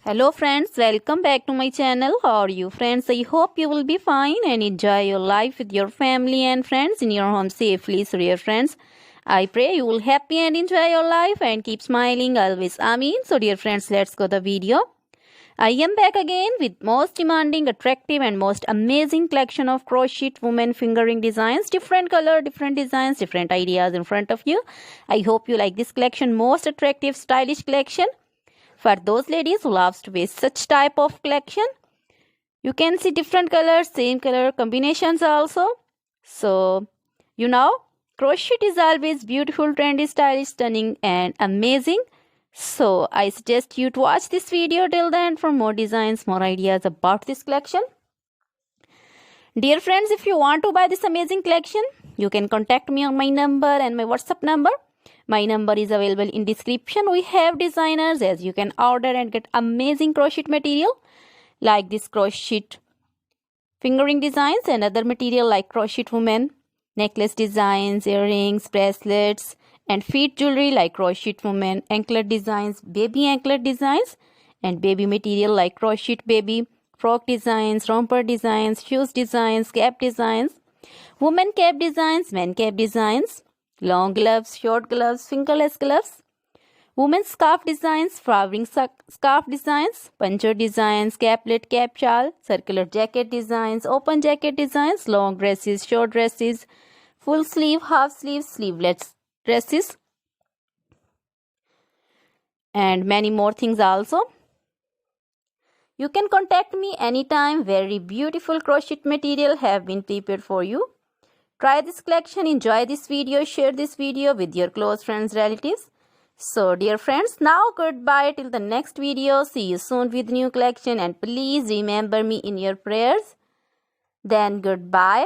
Hello friends, welcome back to my channel. How are you friends? I hope you will be fine and enjoy your life with your family and friends in your home safely. So dear friends, I pray you will happy and enjoy your life and keep smiling always. Amen. So dear friends, let's go the video. I am back again with most demanding, attractive and most amazing collection of crochet women fingering designs. Different color, different designs, different ideas in front of you. I hope you like this collection, most attractive, stylish collection. For those ladies who loves to wear such type of collection, you can see different colors, same color combinations also. So, crochet is always beautiful, trendy, stylish, stunning and amazing. So, I suggest you to watch this video till the end for more designs, more ideas about this collection. Dear friends, if you want to buy this amazing collection, you can contact me on my number and my WhatsApp number. My number is available in description. We have designers as you can order and get amazing crochet material like this crochet fingering designs and other material like crochet women, necklace designs, earrings, bracelets and feet jewelry like crochet women, anklet designs, baby anklet designs and baby material like crochet baby, frock designs, romper designs, shoes designs, cap designs, women cap designs, men cap designs, long gloves, short gloves, fingerless gloves, women's scarf designs, flowering scarf designs, puncher designs, caplet, cap shawl, circular jacket designs, open jacket designs, long dresses, short dresses, full sleeve, half sleeve, sleeveless dresses, and many more things also. You can contact me anytime. Very beautiful crochet material have been prepared for you. Try this collection, enjoy this video, share this video with your close friends, relatives. So dear friends, now goodbye till the next video. See you soon with new collection and please remember me in your prayers. Then goodbye.